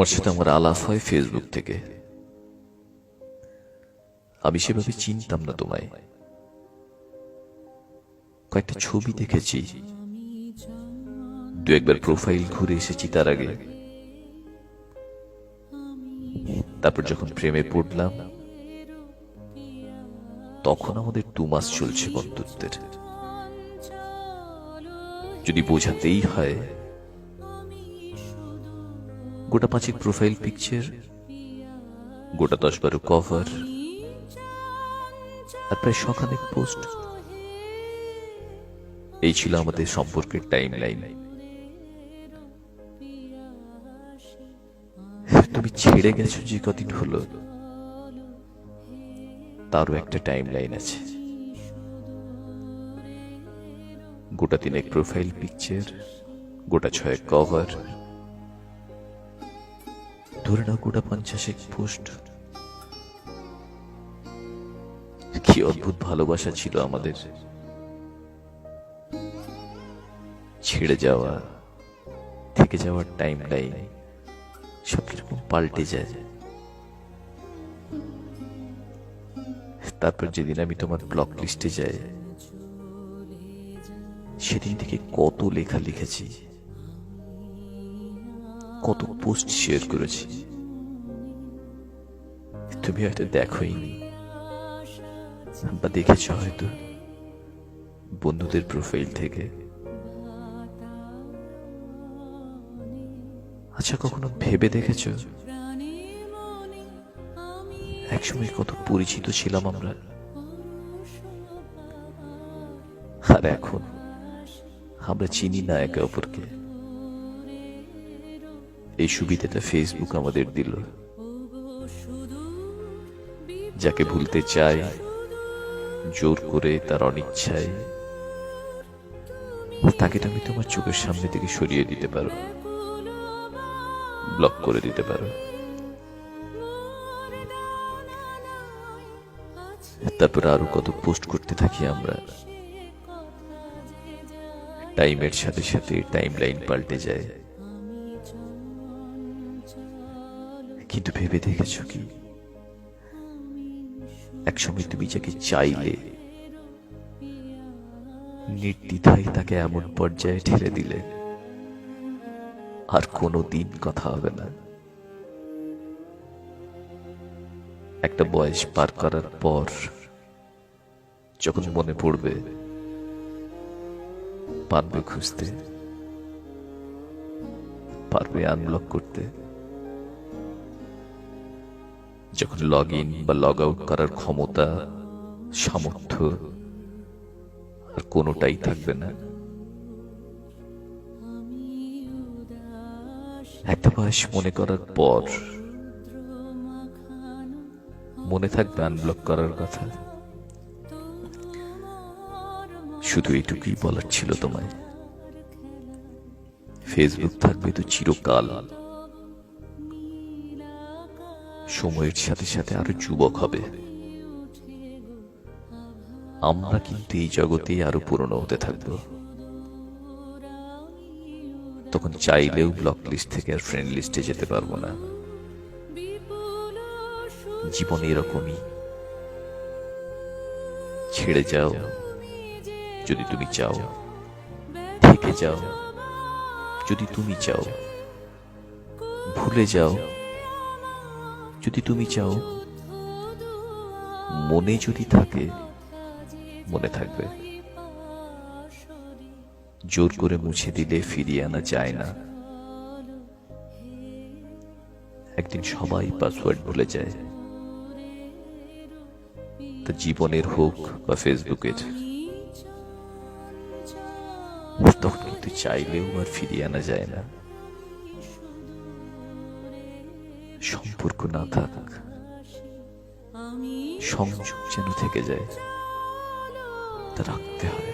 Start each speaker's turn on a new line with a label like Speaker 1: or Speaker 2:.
Speaker 1: তোমার সাথে আমার আলাপ হয় ফেসবুক থেকে। আমি সেভাবে চিনতাম না তোমায়। কয়েকটা ছবি দেখেছি, দু একবার প্রোফাইল ঘুরে এসেছি তার আগে। তারপর যখন প্রেমে পড়লাম, তখন আমাদের 2 মাস চলছে বন্ধুত্বের। যদি বোঝাতেই হয়, গোটা 5 প্রোফাইল পিকচার, গোটা 10-12 কভার, আর প্রায় শখানেক পোস্ট, এই ছিল আমাদের সম্পর্কের টাইম লাইন। তুমি ছেড়ে গেছো যে কদিন হলো, তারও একটা টাইম লাইন আছে। গোটা 3 প্রোফাইল পিকচার, গোটা 6 কভার, ধরে নাও গোটা 50 পোস্ট। কি অদ্ভুত ভালোবাসা ছিল আমাদের। ছেড়ে যাওয়া, থেকে যাওয়ার টাইম লাইন সব কিরকম পাল্টে যায়। তারপর যেদিন আমি তোমার ব্লক লিস্টে যাই, সেদিন থেকে কত লেখা লিখেছি, কত পোস্ট শেয়ার করেছি, তুমি হয়তো দেখোই নি, বা দেখেছ হয়তো বন্ধুদের প্রোফাইল থেকে। আচ্ছা, কখনো ভেবে দেখেছ একসময় কত পরিচিত ছিলাম আমরা, আর এখন আমরা চিনি না একে অপরকে। এই সুবিধাটা ফেসবুক আমাদের দিল। যাকে ভুলতে চাই জোর করে, তার অনিচ্ছায়, তাকে তুমি তোমার চোখের সামনে থেকে সরিয়ে দিতে পারো, ব্লক করে দিতে পারো। তারপর আরো কত পোস্ট করতে থাকি আমরা। টাইমের সাথে সাথে টাইম লাইন পাল্টে যায়। কিন্তু ভেবে দেখেছ কি, একসময় তুমি যাকে চাইলে, নির্দ্বিধায় তাকে এমন পর্যায়ে ঠেলে দিলে আর কোনো দিন কথা হবে না। একটা বয়স পার করার পর যখন মনে পড়বে, পারবে খুঁজতে, পারবে আনব্লক করতে, যখন লগ ইন বা লগ আউট করার ক্ষমতা, সামর্থ্য আর কোনোটাই থাকবে না। একটা বয়স মনে করার পর মনে থাকবে আনব্লক করার কথা। শুধু এইটুকুই বলার ছিল তোমায়, ফেসবুক থাকবে তো চিরকাল। সময়ের সাথে সাথে আরো যুবক হবে আমরা, কিন্তু এই জগতে আরো পুরনো হতে থাকবো। তখন চাইলেও ব্লক লিস্ট থেকে আর ফ্রেন্ড লিস্টে যেতে পারবো না। জীবন এরকমই, ছেড়ে যাও যদি তুমি চাও, থেকে যাও যদি তুমি চাও, ভুলে যাও যদি তুমি চাও। মনে যদি থাকে, মনে থাকবে। জোর করে মুছে দিলে ফিরিয়ে আনা যায় না। একদিন সবাই পাসওয়ার্ড ভুলে যায়, তা জীবনের হোক বা ফেসবুকের। তখন কিন্তু চাইলেও আর ফিরিয়ে আনা যায় না। সম্পর্ক না থাক, সংযোগ যেন থেকে যায়, তা রাখতে হয়।